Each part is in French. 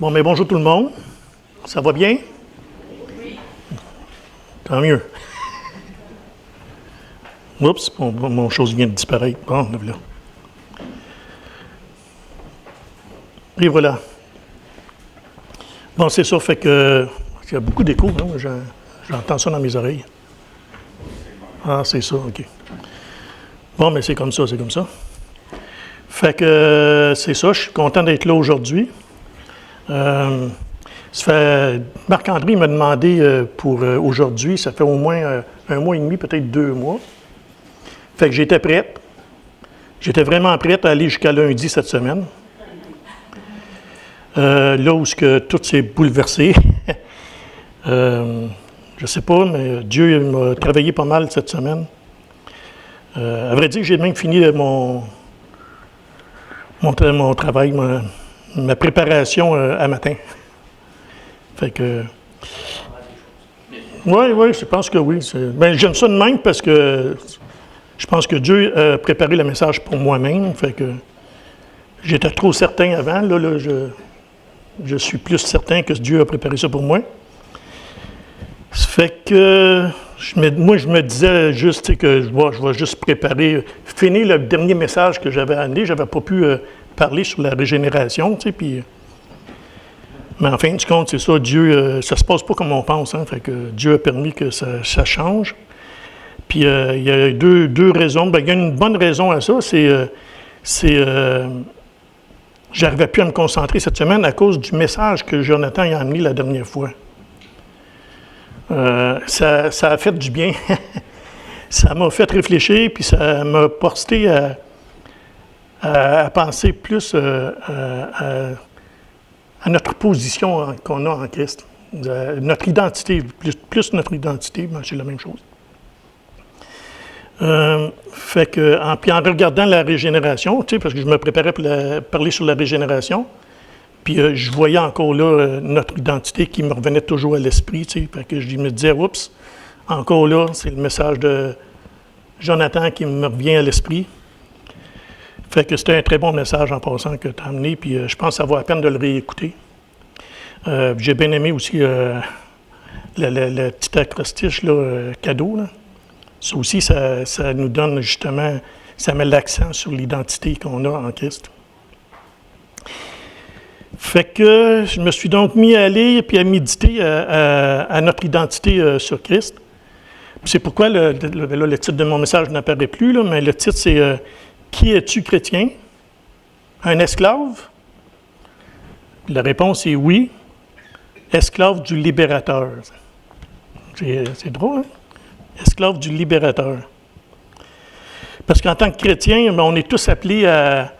Bon, mais bonjour tout le monde. Ça va bien? Oui. Tant mieux. Oups, mon chose vient de disparaître. Bon, là. Et voilà. Bon, c'est ça, fait que il y a beaucoup d'écho, hein? J'entends ça dans mes oreilles. Ah, c'est ça, OK. Bon, mais c'est comme ça, c'est comme ça. Fait que c'est ça, je suis content d'être là aujourd'hui. Marc-André m'a demandé pour aujourd'hui, ça fait au moins un mois et demi, peut-être 2 mois. Fait que j'étais prête. J'étais vraiment prête à aller jusqu'à lundi cette semaine. Là où tout s'est bouleversé. Je sais pas, mais Dieu m'a travaillé pas mal cette semaine. À vrai dire, j'ai même fini mon travail, ma préparation à matin. Fait que. Oui, je pense que oui. Ben, j'aime ça de même parce que je pense que Dieu a préparé le message pour moi-même. Fait que j'étais trop certain avant. Là, je suis plus certain que Dieu a préparé ça pour moi. Ça fait que moi, je me disais juste que je vais juste préparer, finir le dernier message que j'avais amené. Je n'avais pas pu parler sur la régénération, puis. Mais en fin de compte, c'est ça, Dieu, ça se passe pas comme on pense, hein, fait que Dieu a permis que ça change. Puis il y a deux raisons. Ben, il y a une bonne raison à ça, j'arrivais plus à me concentrer cette semaine à cause du message que Jonathan a amené la dernière fois. Ça a fait du bien. Ça m'a fait réfléchir, puis ça m'a porté à penser plus à notre position qu'on a en Christ. Notre identité, plus notre identité, ben, c'est la même chose. Fait que, puis en regardant la régénération, parce que je me préparais pour parler sur la régénération, puis je voyais encore là notre identité qui me revenait toujours à l'esprit, fait que je me disais, oups, encore là, c'est le message de Jonathan qui me revient à l'esprit. Fait que c'était un très bon message en passant que tu as amené, puis je pense que ça vaut la peine de le réécouter. J'ai bien aimé aussi le petit acrostiche là, cadeau. Là. Ça aussi, ça nous donne justement, ça met l'accent sur l'identité qu'on a en Christ. Fait que je me suis donc mis à lire puis à méditer à notre identité sur Christ. Puis c'est pourquoi le titre de mon message n'apparaît plus, là, mais le titre c'est Qui es-tu chrétien? Un esclave? La réponse est oui. Esclave du libérateur. C'est drôle, hein? Esclave du libérateur. Parce qu'en tant que chrétien, on est tous appelés à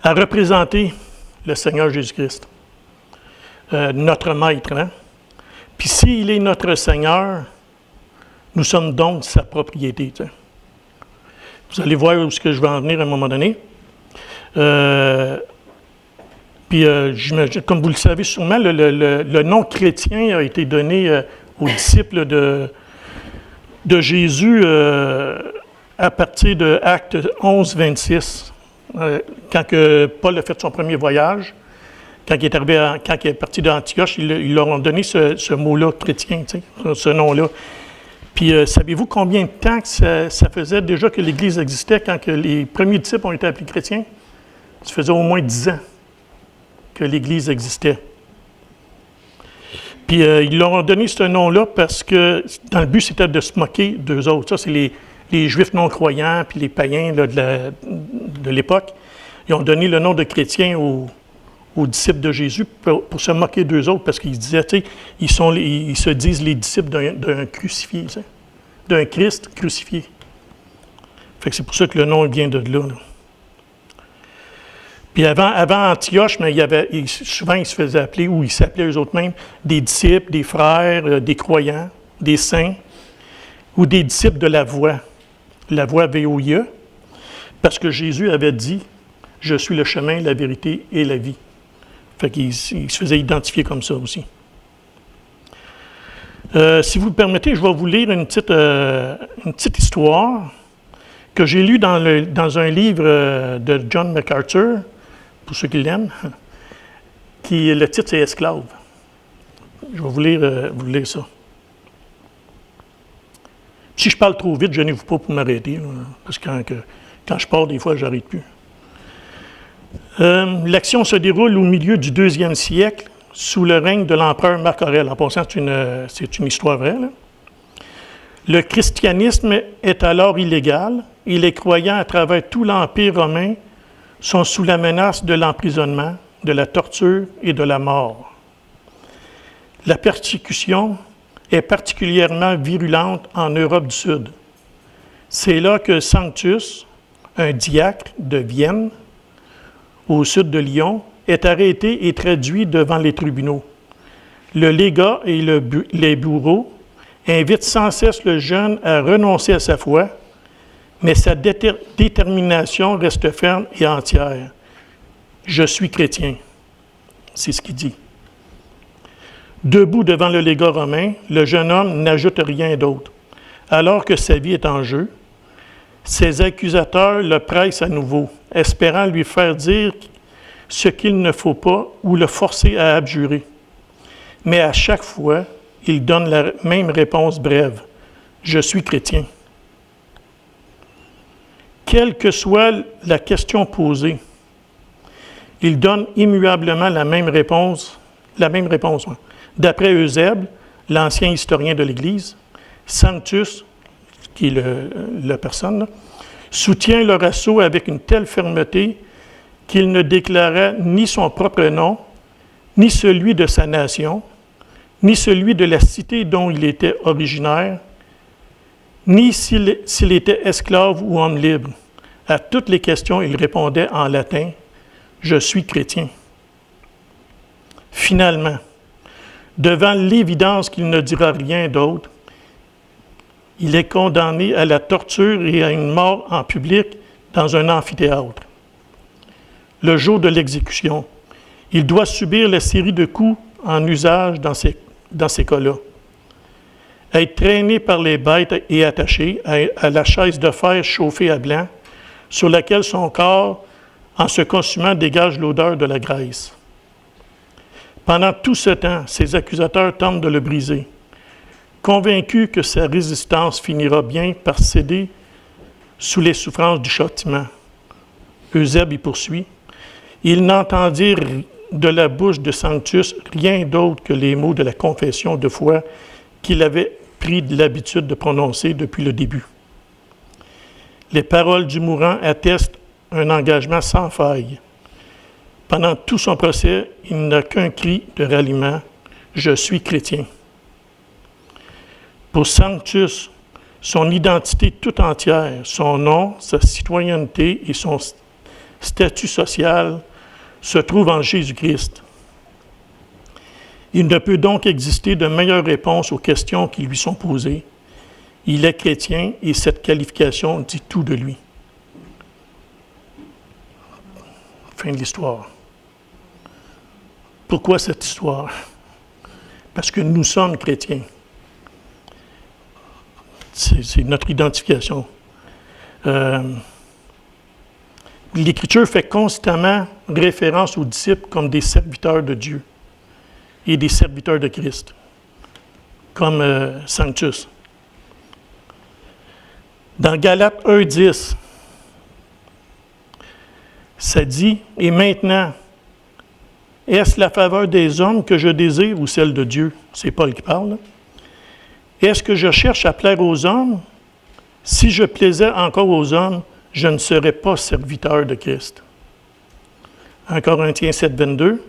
représenter le Seigneur Jésus-Christ, notre Maître. Hein? Puis s'il est notre Seigneur, nous sommes donc sa propriété. T'sais. Vous allez voir où est-ce que je vais en venir à un moment donné. Puis, comme vous le savez sûrement, le nom chrétien a été donné aux disciples de Jésus à partir de Actes 11, 26. Quand Paul a fait son premier voyage, quand il est parti d'Antioche, ils leur ont donné ce mot-là, chrétien, ce nom-là. Puis, savez-vous combien de temps que ça faisait déjà que l'Église existait quand que les premiers disciples ont été appelés chrétiens? Ça faisait au moins 10 ans que l'Église existait. Puis, ils leur ont donné ce nom-là parce que, dans le but, c'était de se moquer d'eux autres. Ça, c'est les Juifs non-croyants puis les païens là, de l'époque. Ils ont donné le nom de chrétiens aux disciples de Jésus pour se moquer d'eux autres parce qu'ils disaient, tu sais, ils se disent les disciples d'un crucifié, tu sais, d'un Christ crucifié. Fait que c'est pour ça que le nom vient de là. Puis avant Antioche, mais souvent ils se faisaient appeler, ou ils s'appelaient eux-mêmes, des disciples, des frères, des croyants, des saints, ou des disciples de la voie VOIE, parce que Jésus avait dit « Je suis le chemin, la vérité et la vie ». Fait qu'il se faisait identifier comme ça aussi. Si vous le permettez, je vais vous lire une petite histoire que j'ai lue dans un livre de John MacArthur, pour ceux qui l'aiment, le titre, c'est « Esclave ». Je vais vous lire ça. Si je parle trop vite, gênez-vous pas pour m'arrêter, parce que quand je parle, des fois, je n'arrête plus. L'action se déroule au milieu du 2e siècle, sous le règne de l'empereur Marc Aurèle. En passant, c'est une histoire vraie, là. Le christianisme est alors illégal et les croyants à travers tout l'Empire romain sont sous la menace de l'emprisonnement, de la torture et de la mort. La persécution est particulièrement virulente en Europe du Sud. C'est là que Sanctus, un diacre de Vienne, au sud de Lyon, est arrêté et traduit devant les tribunaux. Le légat et les bourreaux invitent sans cesse le jeune à renoncer à sa foi, mais sa détermination reste ferme et entière. « Je suis chrétien », c'est ce qu'il dit. Debout devant le légat romain, le jeune homme n'ajoute rien d'autre. Alors que sa vie est en jeu, ses accusateurs le pressent à nouveau, espérant lui faire dire ce qu'il ne faut pas ou le forcer à abjurer. Mais à chaque fois, il donne la même réponse brève. « Je suis chrétien ». Quelle que soit la question posée, il donne immuablement la même réponse. D'après Eusèbe, l'ancien historien de l'Église, Sanctus, qui est la personne, là, soutient leur assaut avec une telle fermeté qu'il ne déclara ni son propre nom, ni celui de sa nation, ni celui de la cité dont il était originaire, ni s'il était esclave ou homme libre. À toutes les questions, il répondait en latin « Je suis chrétien ». Finalement, devant l'évidence qu'il ne dira rien d'autre, il est condamné à la torture et à une mort en public dans un amphithéâtre. Le jour de l'exécution, il doit subir la série de coups en usage dans ces cas-là. Être traîné par les bêtes et attaché à la chaise de fer chauffée à blanc, sur laquelle son corps, en se consumant, dégage l'odeur de la graisse. Pendant tout ce temps, ses accusateurs tentent de le briser. Convaincus que sa résistance finira bien par céder sous les souffrances du châtiment. Eusèbe y poursuit. Ils n'entendirent de la bouche de Sanctus rien d'autre que les mots de la confession de foi qu'il avait pris l'habitude de prononcer depuis le début. Les paroles du mourant attestent un engagement sans faille. Pendant tout son procès, il n'a qu'un cri de ralliement « Je suis chrétien ». Pour Sanctus, son identité tout entière, son nom, sa citoyenneté et son statut social se trouvent en Jésus-Christ. Il ne peut donc exister de meilleure réponse aux questions qui lui sont posées. Il est chrétien et cette qualification dit tout de lui. Fin de l'histoire. Pourquoi cette histoire? Parce que nous sommes chrétiens. C'est notre identification. L'Écriture fait constamment référence aux disciples comme des serviteurs de Dieu et des serviteurs de Christ, comme Sanctus. Dans Galates 1:10, ça dit « Et maintenant, est-ce la faveur des hommes que je désire ou celle de Dieu? » C'est Paul qui parle. Là. Est-ce que je cherche à plaire aux hommes? Si je plaisais encore aux hommes, je ne serais pas serviteur de Christ. 1 Corinthiens 7:22.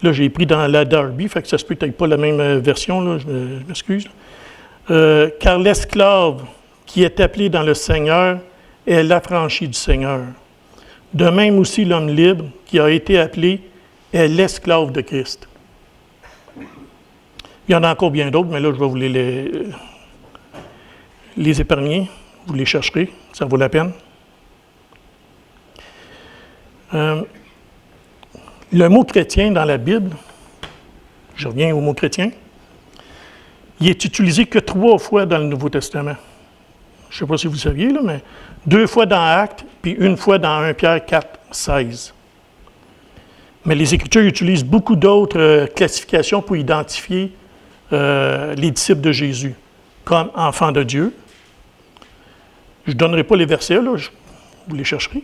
Là, j'ai pris dans la Darby, fait que ça se peut peut-être pas la même version, là, je m'excuse. Car l'esclave qui est appelé dans le Seigneur est l'affranchi du Seigneur. De même aussi l'homme libre qui a été appelé est l'esclave de Christ. Il y en a encore bien d'autres, mais là, je vais vous les épargner. Vous les chercherez, ça vaut la peine. Le mot chrétien dans la Bible, je reviens au mot chrétien, il est utilisé que 3 fois dans le Nouveau Testament. Je ne sais pas si vous saviez, là, mais 2 fois dans Actes, puis 1 fois dans 1 Pierre 4, 16. Mais les Écritures utilisent beaucoup d'autres classifications pour identifier les disciples de Jésus, comme enfants de Dieu. Je ne donnerai pas les versets, là, vous les chercherez.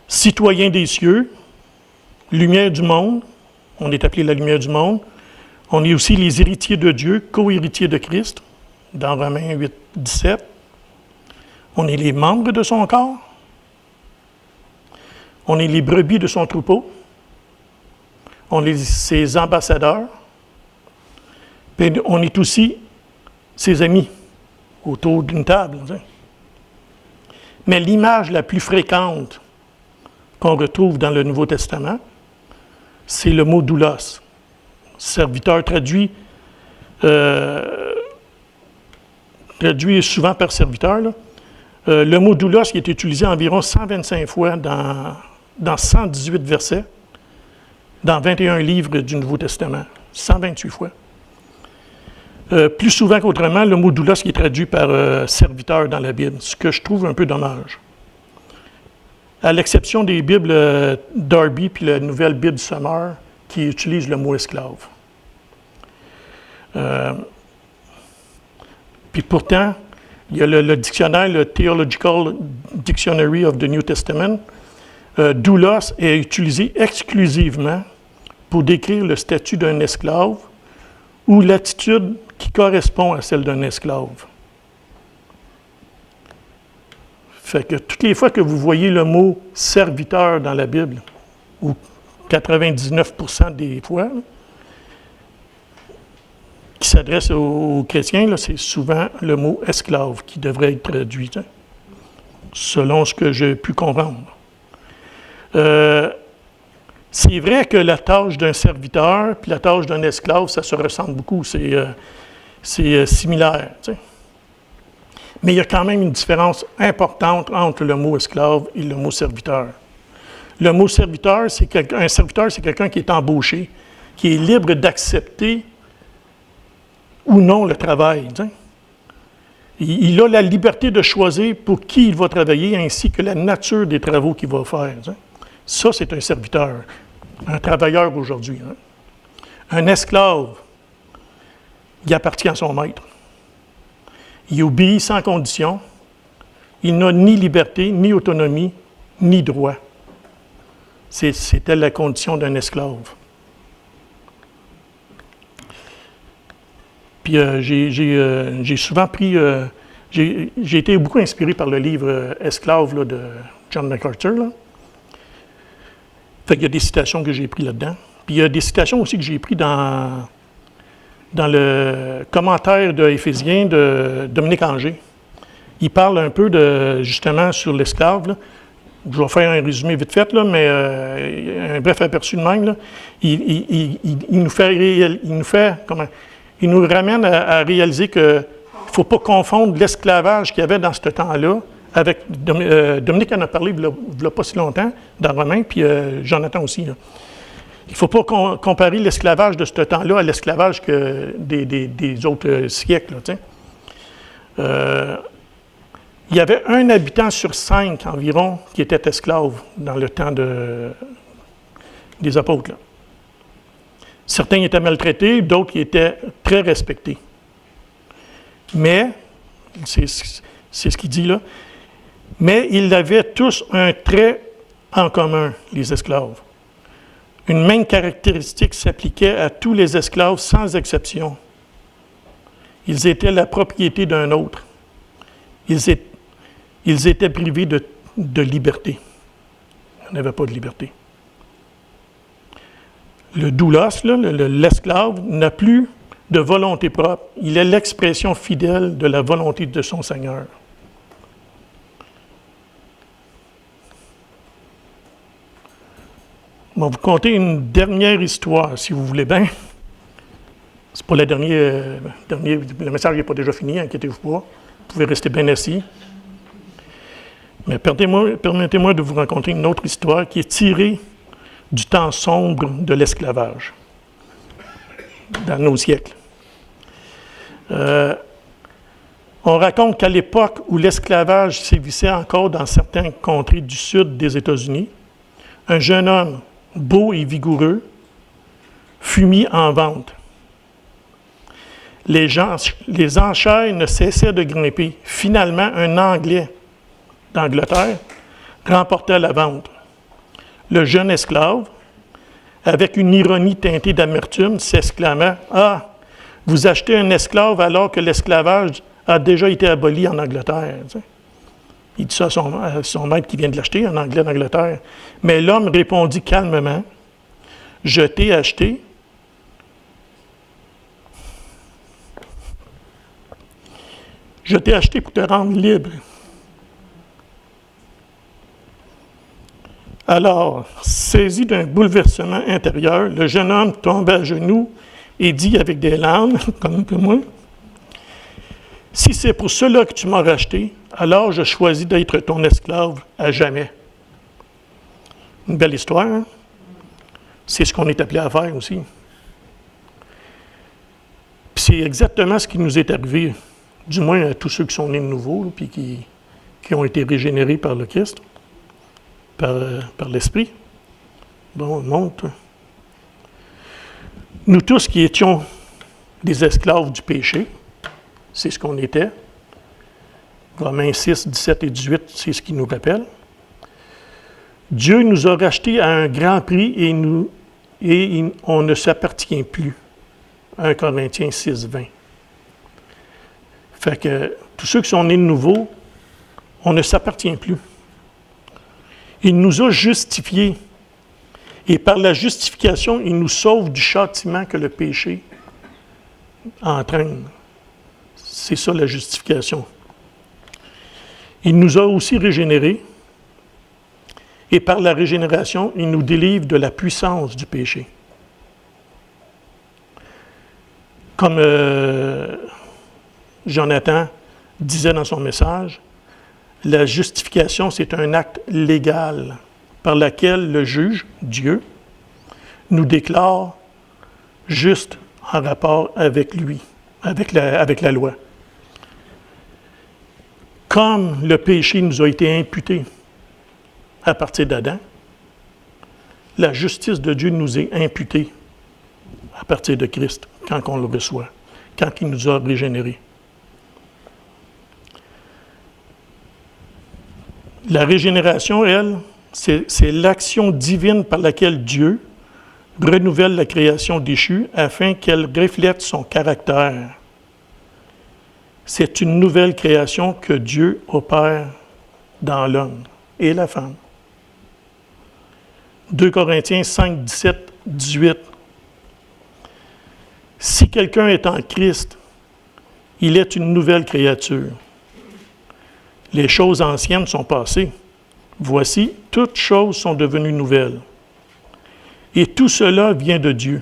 Citoyens des cieux, lumière du monde, on est appelé la lumière du monde. On est aussi les héritiers de Dieu, co-héritiers de Christ, dans Romains 8, 17. On est les membres de son corps. On est les brebis de son troupeau. On est ses ambassadeurs. Puis on est aussi ses amis autour d'une table. Mais l'image la plus fréquente qu'on retrouve dans le Nouveau Testament, c'est le mot doulos. Serviteur traduit souvent par serviteur. Là. Le mot doulos qui est utilisé environ 125 fois dans 118 versets, dans 21 livres du Nouveau Testament, 128 fois. Plus souvent qu'autrement, le mot doulos qui est traduit par serviteur dans la Bible, ce que je trouve un peu dommage. À l'exception des Bibles Darby puis la nouvelle Bible Summer, qui utilisent le mot esclave. Puis pourtant, il y a le dictionnaire, le Theological Dictionary of the New Testament. Doulos est utilisé exclusivement pour décrire le statut d'un esclave ou l'attitude qui correspond à celle d'un esclave. Fait que toutes les fois que vous voyez le mot « serviteur » dans la Bible, ou 99% des fois, là, qui s'adresse aux chrétiens, là, c'est souvent le mot « esclave » qui devrait être traduit, hein, selon ce que j'ai pu comprendre. C'est vrai que la tâche d'un serviteur puis la tâche d'un esclave, ça se ressemble beaucoup, c'est similaire. Tu sais. Mais il y a quand même une différence importante entre le mot esclave et le mot serviteur. Le mot serviteur, un serviteur, c'est quelqu'un qui est embauché, qui est libre d'accepter ou non le travail. Tu sais. Il a la liberté de choisir pour qui il va travailler, ainsi que la nature des travaux qu'il va faire. Tu sais. Ça, c'est un serviteur, un travailleur aujourd'hui. Hein. Un esclave, il appartient à son maître. Il obéit sans condition. Il n'a ni liberté, ni autonomie, ni droit. C'était la condition d'un esclave. Puis j'ai souvent pris... j'ai été beaucoup inspiré par le livre « Esclave » là, de John MacArthur. Là. Fait qu'il y a des citations que j'ai prises là-dedans. Puis il y a des citations aussi que j'ai prises dans le commentaire de Éphésiens de Dominique Angers. Il parle un peu justement sur l'esclave. Là. Je vais faire un résumé vite fait, là, mais un bref aperçu de même. Là. Il nous ramène à réaliser qu'il ne faut pas confondre l'esclavage qu'il y avait dans ce temps-là avec... Dominique en a parlé il n'y a pas si longtemps, dans Romains, puis Jonathan aussi. Là. Il ne faut pas comparer l'esclavage de ce temps-là à l'esclavage des autres siècles. Là, il y avait 1 habitant sur 5 environ qui était esclave dans le temps des apôtres. Là. Certains étaient maltraités, d'autres étaient très respectés. Mais, c'est ce qu'il dit là, mais ils avaient tous un trait en commun, les esclaves. Une même caractéristique s'appliquait à tous les esclaves sans exception. Ils étaient la propriété d'un autre. Ils étaient privés de liberté. Ils n'avaient pas de liberté. Le doulos, l'esclave, n'a plus de volonté propre. Il est l'expression fidèle de la volonté de son Seigneur. Je vais vous conter une dernière histoire, si vous voulez bien. C'est pas la dernière, le message n'est pas déjà fini, inquiétez-vous pas. Vous pouvez rester bien assis. Mais permettez-moi de vous raconter une autre histoire qui est tirée du temps sombre de l'esclavage dans nos siècles. On raconte qu'à l'époque où l'esclavage sévissait encore dans certaines contrées du sud des États-Unis, un jeune homme beau et vigoureux, fut mis en vente. Les enchères ne cessaient de grimper. Finalement, un Anglais d'Angleterre remporta la vente. Le jeune esclave, avec une ironie teintée d'amertume, s'exclama « Ah, vous achetez un esclave alors que l'esclavage a déjà été aboli en Angleterre. » Il dit ça à son maître qui vient de l'acheter, un Anglais d'Angleterre. Mais l'homme répondit calmement « Je t'ai acheté. Je t'ai acheté pour te rendre libre. » Alors, saisi d'un bouleversement intérieur, le jeune homme tomba à genoux et dit avec des larmes, comme un peu moi, « Si c'est pour cela que tu m'as racheté, alors je choisis d'être ton esclave à jamais. » Une belle histoire, hein? C'est ce qu'on est appelé à faire aussi. Puis c'est exactement ce qui nous est arrivé, du moins à tous ceux qui sont nés de nouveau, puis qui ont été régénérés par le Christ. Par l'Esprit. Bon, on monte. Nous tous qui étions des esclaves du péché, c'est ce qu'on était. Romains 6, 17 et 18, c'est ce qui nous rappelle. Dieu nous a rachetés à un grand prix et on ne s'appartient plus. 1 Corinthiens 6, 20. Fait que tous ceux qui sont nés de nouveau, on ne s'appartient plus. Il nous a justifiés. Et par la justification, il nous sauve du châtiment que le péché entraîne. C'est ça la justification. Il nous a aussi régénérés. Et par la régénération, il nous délivre de la puissance du péché. Comme Jonathan disait dans son message, la justification, c'est un acte légal par lequel le juge, Dieu, nous déclare juste en rapport avec lui, avec la loi. Comme le péché nous a été imputé à partir d'Adam, la justice de Dieu nous est imputée à partir de Christ, quand on le reçoit, quand il nous a régénérés. La régénération, elle, c'est l'action divine par laquelle Dieu renouvelle la création déchue afin qu'elle reflète son caractère. C'est une nouvelle création que Dieu opère dans l'homme et la femme. 2 Corinthiens 5, 17, 18. Si quelqu'un est en Christ, il est une nouvelle créature. Les choses anciennes sont passées. Voici, toutes choses sont devenues nouvelles. Et tout cela vient de Dieu,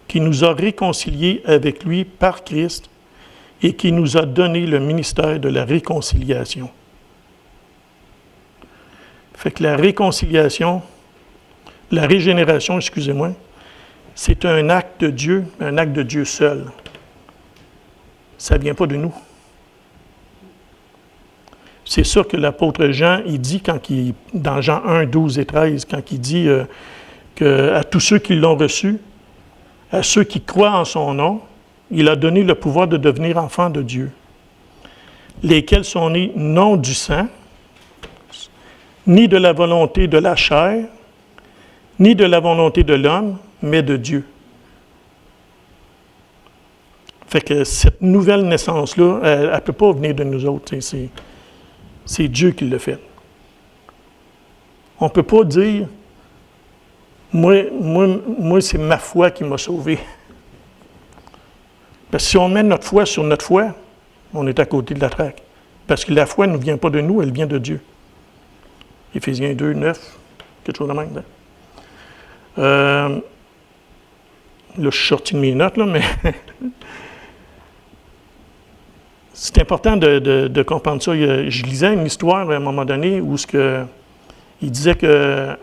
qui nous a réconciliés avec lui par Christ et qui nous a donné le ministère de la réconciliation. Fait que la régénération, excusez-moi, c'est un acte de Dieu seul. Ça ne vient pas de nous. C'est ça que l'apôtre Jean, il dit dans Jean 1, 12 et 13, quand il dit qu'à tous ceux qui l'ont reçu, à ceux qui croient en son nom, il a donné le pouvoir de devenir enfants de Dieu, lesquels sont nés non du sang, ni de la volonté de la chair, ni de la volonté de l'homme, mais de Dieu. Fait que cette nouvelle naissance-là, elle ne peut pas venir de nous autres. C'est Dieu qui l'a fait. On ne peut pas dire, moi, c'est ma foi qui m'a sauvé. Parce que si on met notre foi sur notre foi, on est à côté de la traque. Parce que la foi ne vient pas de nous, elle vient de Dieu. Éphésiens 2, 9, quelque chose de même. Là, je suis sorti de mes notes, là, mais c'est important de comprendre ça. Je lisais une histoire à un moment donné où il disait que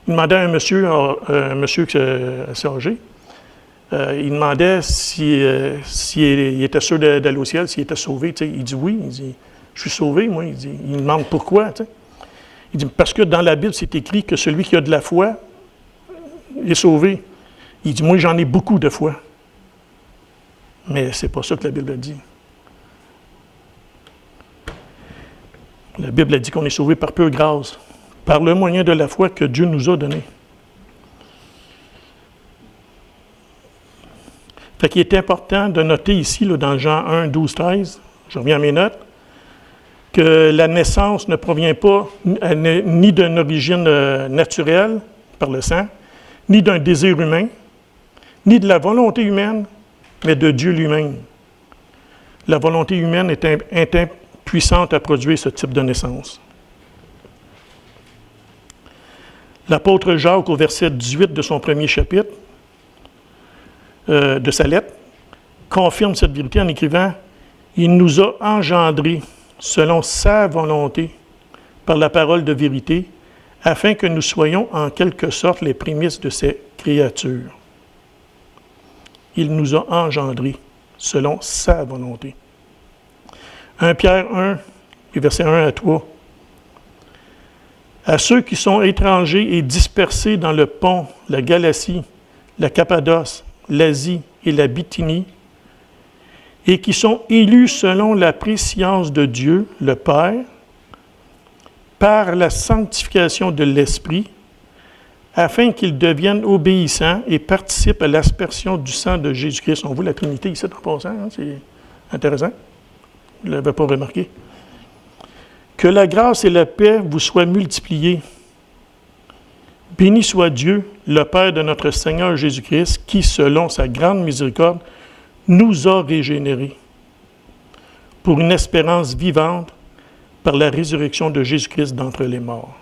il demandait à un monsieur assez âgé, il demandait s'il était sûr d'aller au ciel, s'il était sauvé. Il dit oui, il dit « Je suis sauvé, moi. » Il demande pourquoi. Il dit « Parce que dans la Bible, c'est écrit que celui qui a de la foi est sauvé. Il dit, moi, j'en ai beaucoup de foi. Mais c'est pas ça que la Bible dit. La Bible a dit qu'on est sauvé par pure grâce, par le moyen de la foi que Dieu nous a donné. Fait qu'il est important de noter ici, là, dans Jean 1, 12, 13, je reviens à mes notes, que la naissance ne provient pas ni d'une origine naturelle, par le sang, ni d'un désir humain, ni de la volonté humaine, mais de Dieu lui-même. La volonté humaine est impuissante à produire ce type de naissance. L'apôtre Jacques, au verset 18 de son premier chapitre, de sa lettre, confirme cette vérité en écrivant « Il nous a engendrés selon sa volonté par la parole de vérité, afin que nous soyons en quelque sorte les prémices de ses créatures. » Il nous a engendrés selon sa volonté. 1 Pierre 1, versets 1 à 3. À ceux qui sont étrangers et dispersés dans le Pont, la Galatie, la Cappadoce, l'Asie et la Bithynie, et qui sont élus selon la préscience de Dieu, le Père, par la sanctification de l'Esprit, afin qu'ils deviennent obéissants et participent à l'aspersion du sang de Jésus-Christ. On voit la Trinité ici en passant, hein? C'est intéressant. Vous ne l'avez pas remarqué. Que la grâce et la paix vous soient multipliées. Béni soit Dieu, le Père de notre Seigneur Jésus-Christ, qui, selon sa grande miséricorde, nous a régénérés pour une espérance vivante par la résurrection de Jésus-Christ d'entre les morts.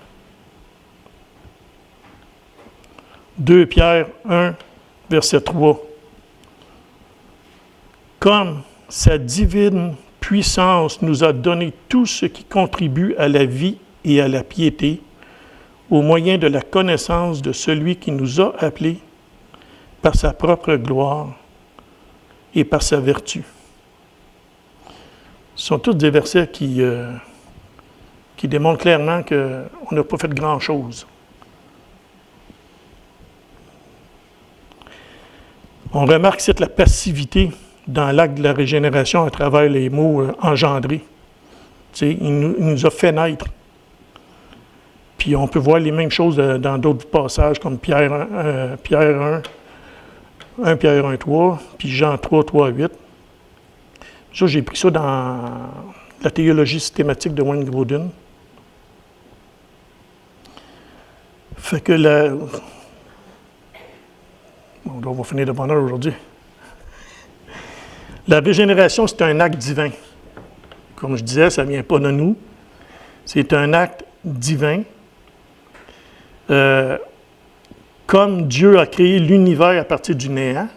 2 Pierre 1, verset 3. Comme sa divine puissance nous a donné tout ce qui contribue à la vie et à la piété, au moyen de la connaissance de celui qui nous a appelés par sa propre gloire et par sa vertu. Ce sont tous des versets qui démontrent clairement qu'on n'a pas fait grand-chose. On remarque ici la passivité dans l'acte de la régénération à travers les mots engendrés. Il nous a fait naître. Puis on peut voir les mêmes choses dans d'autres passages comme Pierre 1, 1 Pierre 1, 3, puis Jean 3, 3, 8. Ça, j'ai pris ça dans la théologie systématique de Wayne Grudem. Fait que on va finir de bonne heure aujourd'hui. La régénération, c'est un acte divin. Comme je disais, ça ne vient pas de nous. C'est un acte divin. Comme Dieu a créé l'univers à partir du néant,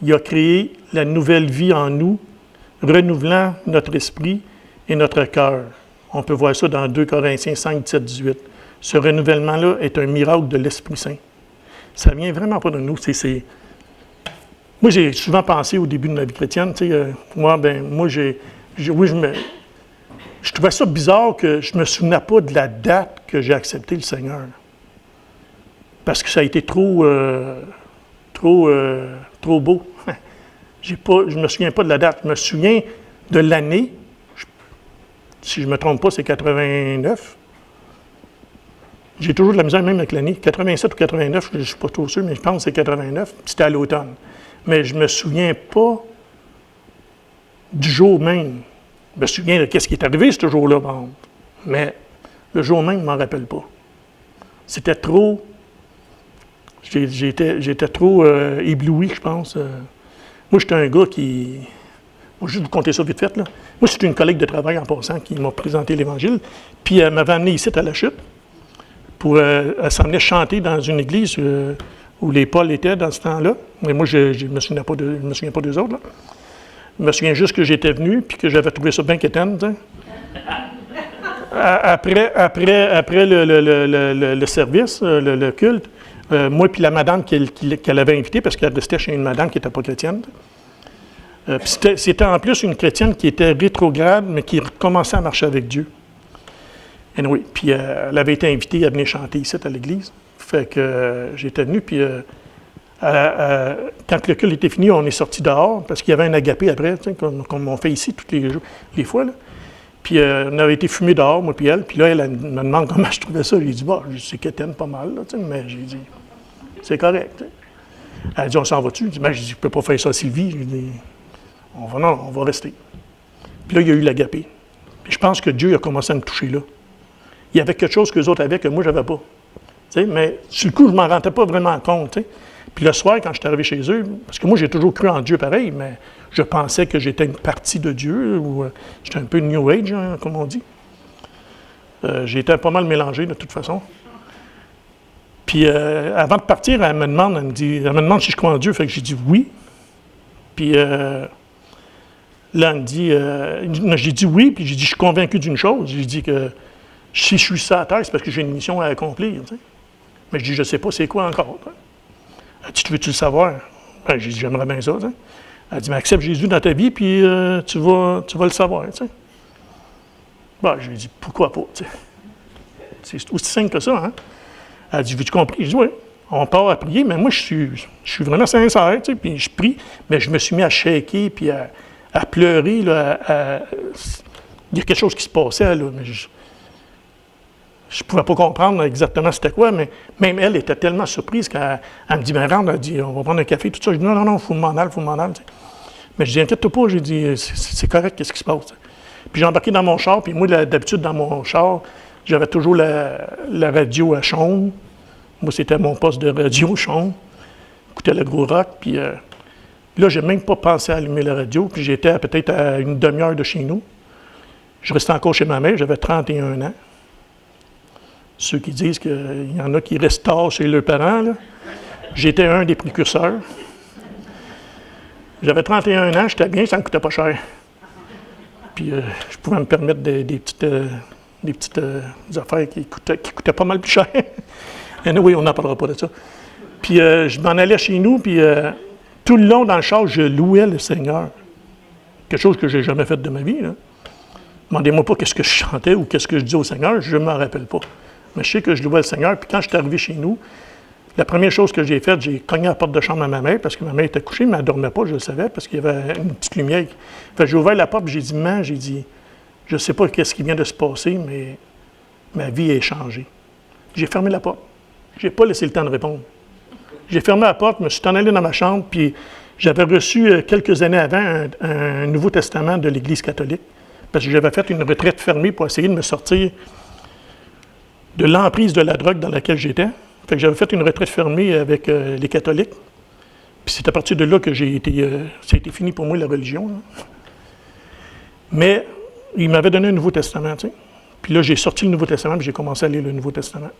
il a créé la nouvelle vie en nous, renouvelant notre esprit et notre cœur. On peut voir ça dans 2 Corinthiens 5, 17, 18. Ce renouvellement-là est un miracle de l'Esprit Saint. Ça ne vient vraiment pas de nous. Moi, j'ai souvent pensé au début de ma vie chrétienne, je trouvais ça bizarre que je ne me souvenais pas de la date que j'ai accepté le Seigneur. Parce que ça a été trop beau. Je ne me souviens pas de la date. Je me souviens de l'année. Si je ne me trompe pas, c'est 89. J'ai toujours de la misère même avec l'année. 87 ou 89, je ne suis pas trop sûr, mais je pense que c'est 89. C'était à l'automne. Mais je ne me souviens pas du jour même. Je me souviens de ce qui est arrivé ce jour-là, bon. Mais le jour même, je ne m'en rappelle pas. C'était trop... J'étais trop ébloui, je pense. Moi, j'étais un gars qui... Je vais juste vous conter ça vite fait, là. Moi, c'était une collègue de travail en passant qui m'a présenté l'Évangile. Puis elle m'avait amené ici à la chute. Elle s'en venait chanter dans une église où les Pauls étaient dans ce temps-là. Mais moi, je ne me souviens pas d'eux autres, là. Je me souviens juste que j'étais venu puis que j'avais trouvé ça bien quétaine. Après le service, le culte, moi puis la madame qu'elle avait invitée, parce qu'elle restait chez une madame qui n'était pas chrétienne. C'était en plus une chrétienne qui était rétrograde, mais qui commençait à marcher avec Dieu. Anyway, puis elle avait été invitée à venir chanter ici à l'église. Fait que j'étais venu, puis quand le culte était fini, on est sorti dehors, parce qu'il y avait un agapé après, comme on fait ici tous les fois. Là. Puis on avait été fumé dehors, moi puis elle. Puis là, elle me demande comment je trouvais ça. J'ai dit, bah, c'est qu'elle pas mal, là, mais j'ai dit, c'est correct. T'sais. Elle a dit, on s'en va-tu? J'ai dit, ben, je ne peux pas faire ça à Sylvie. J'ai dit, on va rester. Puis là, il y a eu l'agapé. Puis je pense que Dieu a commencé à me toucher là. Il y avait quelque chose qu'eux autres avaient que moi, je n'avais pas. T'sais, mais sur le coup, je ne m'en rendais pas vraiment compte. T'sais. Puis le soir, quand je suis arrivé chez eux, parce que moi, j'ai toujours cru en Dieu pareil, mais je pensais que j'étais une partie de Dieu, ou j'étais un peu New Age, hein, comme on dit. J'étais pas mal mélangé, de toute façon. Puis avant de partir, elle me demande si je crois en Dieu, fait que j'ai dit oui. Puis là, elle me dit, j'ai dit oui, puis j'ai dit, je suis convaincu d'une chose. J'ai dit que si je suis sur la terre, c'est parce que j'ai une mission à accomplir. T'sais. Mais je dis, je ne sais pas c'est quoi encore. T'sais. Elle dit, veux-tu le savoir? Ben, j'ai dit, j'aimerais bien ça. T'sais. Elle dit, mais accepte Jésus dans ta vie, puis tu vas le savoir. Ben, je lui ai dit, pourquoi pas? T'sais. C'est aussi simple que ça. Hein? Elle dit, veux-tu compris? Je dis, oui. On part à prier, mais moi, je suis vraiment sincère, puis je prie, mais je me suis mis à shaker, puis à pleurer. Là, il y a quelque chose qui se passait, là, mais je ne pouvais pas comprendre exactement c'était quoi, mais même elle était tellement surprise qu'elle me dit, ben rentre, elle dit, on va prendre un café, tout ça. Je dis, non, il faut m'en aller. Mais je dis, inquiète-toi pas, j'ai dit, c'est correct, qu'est-ce qui se passe? T'sais. Puis j'ai embarqué dans mon char, puis moi, d'habitude, dans mon char, j'avais toujours la radio à Chaume. Moi, c'était mon poste de radio, Chaume. J'écoutais le gros rock, puis là, j'ai même pas pensé à allumer la radio, puis j'étais peut-être à une demi-heure de chez nous. Je restais encore chez ma mère, j'avais 31 ans. Ceux qui disent qu'il y en a qui restent tard chez leurs parents, là. J'étais un des précurseurs. J'avais 31 ans, j'étais bien, ça ne me coûtait pas cher. Puis je pouvais me permettre des petites affaires qui coûtaient pas mal plus cher. Oui, on n'en parlera pas de ça. Puis je m'en allais chez nous, puis tout le long dans le char, je louais le Seigneur. Quelque chose que je n'ai jamais fait de ma vie. Là. Demandez-moi pas qu'est-ce que je chantais ou qu'est-ce que je disais au Seigneur, je ne m'en rappelle pas. Mais je sais que je louais le Seigneur, puis quand je suis arrivé chez nous, la première chose que j'ai faite, j'ai cogné à la porte de chambre à ma mère, parce que ma mère était couchée, mais elle ne dormait pas, je le savais, parce qu'il y avait une petite lumière. Fait que j'ai ouvert la porte, j'ai dit, maman, je ne sais pas qu'est-ce qui vient de se passer, mais ma vie est changée. J'ai fermé la porte. Je n'ai pas laissé le temps de répondre. J'ai fermé la porte, je me suis en allé dans ma chambre, puis j'avais reçu quelques années avant un Nouveau Testament de l'Église catholique, parce que j'avais fait une retraite fermée pour essayer de me sortir de l'emprise de la drogue dans laquelle j'étais. Fait que j'avais fait une retraite fermée avec les catholiques. Puis c'est à partir de là que ça a été fini pour moi, la religion. Là. Mais il m'avait donné un Nouveau Testament, tu sais. Puis là, j'ai sorti le Nouveau Testament, puis j'ai commencé à lire le Nouveau Testament.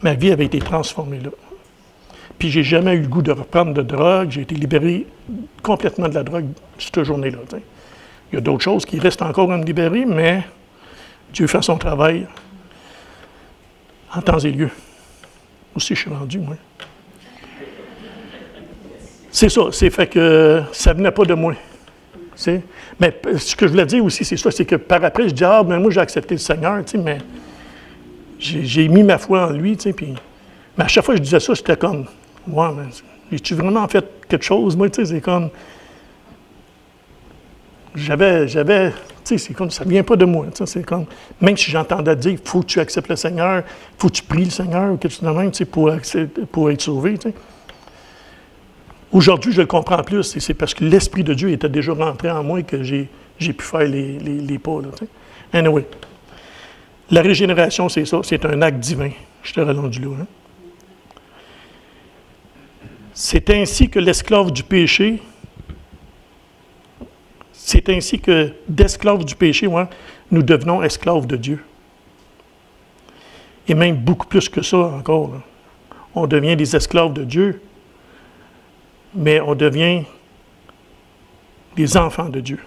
Ma vie avait été transformée là. Puis j'ai jamais eu le goût de reprendre de drogue. J'ai été libéré complètement de la drogue cette journée-là. Tu sais. Il y a d'autres choses qui restent encore à me libérer, mais Dieu fait son travail en temps et lieu. Aussi, je suis rendu, moi. C'est ça, c'est fait que ça venait pas de moi. T'sais. Mais ce que je voulais dire aussi, c'est ça, c'est que par après, je dis, ben moi, j'ai accepté le Seigneur, mais j'ai mis ma foi en lui, puis... Mais à chaque fois que je disais ça, c'était comme, ouais, mais j'ai-tu vraiment fait quelque chose, moi, c'est comme... J'avais, c'est comme, ça ne vient pas de moi, c'est comme, même si j'entendais dire, il faut que tu acceptes le Seigneur, il faut que tu pries le Seigneur, ou quelque chose de même, pour être sauvé, t'sais. Aujourd'hui, je le comprends plus, et c'est parce que l'Esprit de Dieu était déjà rentré en moi que j'ai pu faire les pas, là, t'sais. Anyway, la régénération, c'est ça, c'est un acte divin, je te rendu là, hein. C'est ainsi que l'esclave du péché, c'est ainsi que d'esclaves du péché, nous devenons esclaves de Dieu. Et même beaucoup plus que ça encore. Là. On devient des esclaves de Dieu, mais on devient des enfants de Dieu.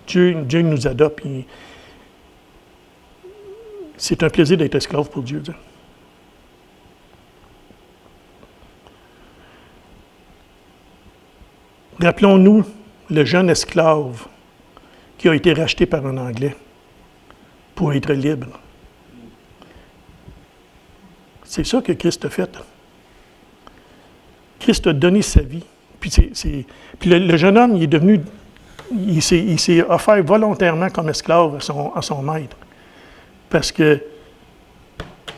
Dieu nous adopte. C'est un plaisir d'être esclave pour Dieu. T'sais. Rappelons-nous le jeune esclave qui a été racheté par un Anglais pour être libre. C'est ça que Christ a fait. Christ a donné sa vie. Puis, puis le jeune homme, il est devenu, il s'est offert volontairement comme esclave à son maître. Parce que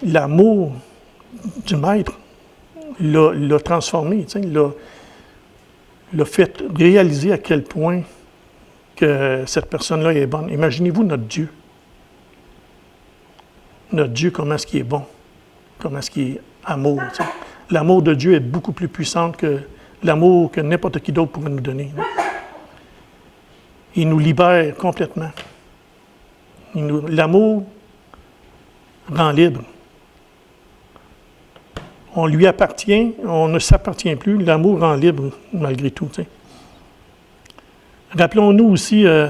l'amour du maître l'a transformé, l'a fait réaliser à quel point que cette personne-là est bonne. Imaginez-vous notre Dieu. Notre Dieu, comment est-ce qu'il est bon? Comment est-ce qu'il est amour? T'sais. L'amour de Dieu est beaucoup plus puissant que l'amour que n'importe qui d'autre pourrait nous donner. Il nous libère complètement. L'amour rend libre. On lui appartient, on ne s'appartient plus, l'amour rend libre malgré tout. T'sais. Rappelons-nous aussi de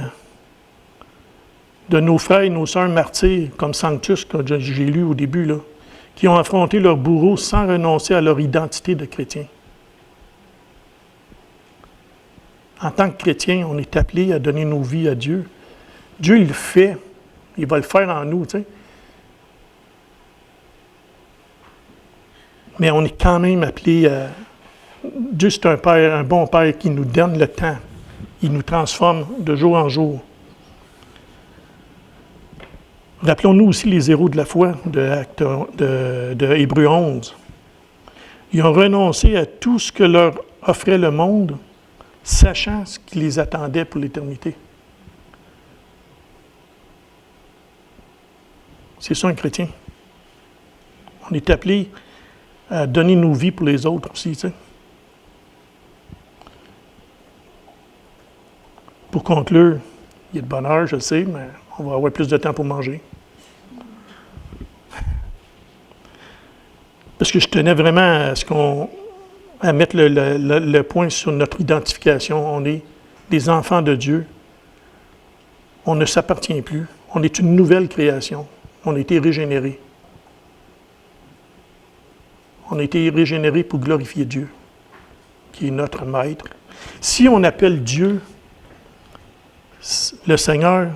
nos frères et nos sœurs martyrs, comme Sanctus, que j'ai lu au début, là, qui ont affronté leur bourreau sans renoncer à leur identité de chrétien. En tant que chrétien, on est appelé à donner nos vies à Dieu. Dieu, il le fait. Il va le faire en nous, tu sais. Mais on est quand même appelé à... Dieu, c'est un Père, un bon Père qui nous donne le temps. Il nous transforme de jour en jour. Rappelons-nous aussi les héros de la foi de Hébreux 11. Ils ont renoncé à tout ce que leur offrait le monde, sachant ce qui les attendait pour l'éternité. C'est ça un chrétien. On est appelé à donner nos vies pour les autres aussi, tu sais. Pour conclure, il y a de bonheur, je le sais, mais on va avoir plus de temps pour manger. Parce que je tenais vraiment à mettre le point sur notre identification. On est des enfants de Dieu. On ne s'appartient plus. On est une nouvelle création. On a été régénérés. On a été régénérés pour glorifier Dieu, qui est notre Maître. Si on appelle Dieu le Seigneur,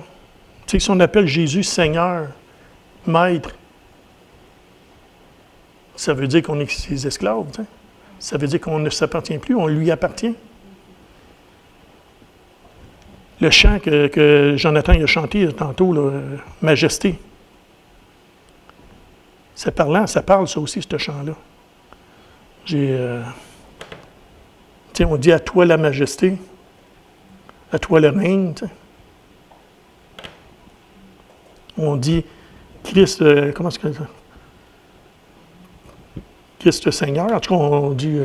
tu sais, si on appelle Jésus Seigneur, Maître, ça veut dire qu'on est ses esclaves. Tu sais. Ça veut dire qu'on ne s'appartient plus, on lui appartient. Le chant que Jonathan a chanté tantôt, là, Majesté, c'est parlant, ça parle ça aussi, ce chant-là. On dit à toi la majesté, à toi le règne. Tu sais. On dit Christ, comment est-ce que ça? Christ Seigneur, en tout cas, on dit.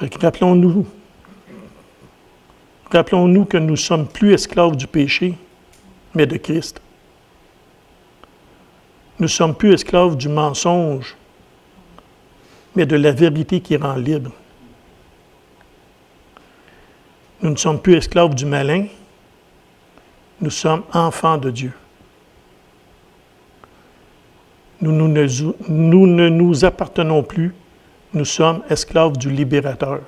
Rappelons-nous que nous ne sommes plus esclaves du péché, mais de Christ. Nous ne sommes plus esclaves du mensonge, mais de la vérité qui rend libre. Nous ne sommes plus esclaves du malin, nous sommes enfants de Dieu. Nous ne nous appartenons plus, nous sommes esclaves du libérateur.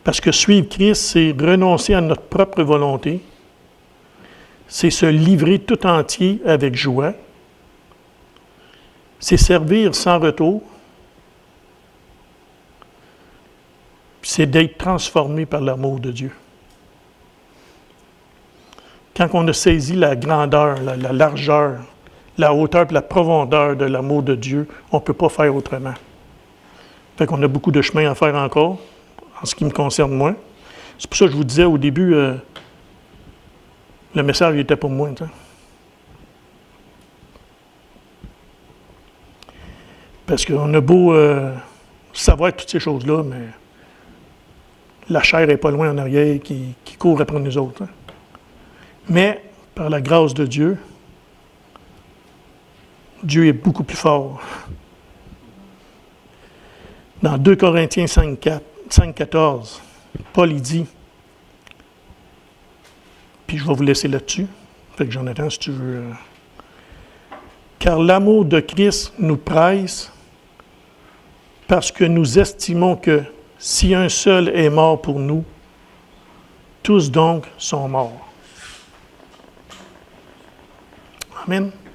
Parce que suivre Christ, c'est renoncer à notre propre volonté, c'est se livrer tout entier avec joie, c'est servir sans retour, c'est d'être transformé par l'amour de Dieu. Quand on a saisi la grandeur, la largeur, la hauteur et la profondeur de l'amour de Dieu, on ne peut pas faire autrement. Fait qu'on a beaucoup de chemin à faire encore, en ce qui me concerne moi. C'est pour ça que je vous disais au début, le message était pour moi. T'sais. Parce qu'on a beau savoir toutes ces choses-là, mais la chair n'est pas loin en arrière qui court après nous autres. Hein. Mais, par la grâce de Dieu, Dieu est beaucoup plus fort. Dans 2 Corinthiens 5,14, Paul il dit, puis je vais vous laisser là-dessus, fait que Jonathan, si tu veux... Car l'amour de Christ nous presse, parce que nous estimons que si un seul est mort pour nous, tous donc sont morts. Amen.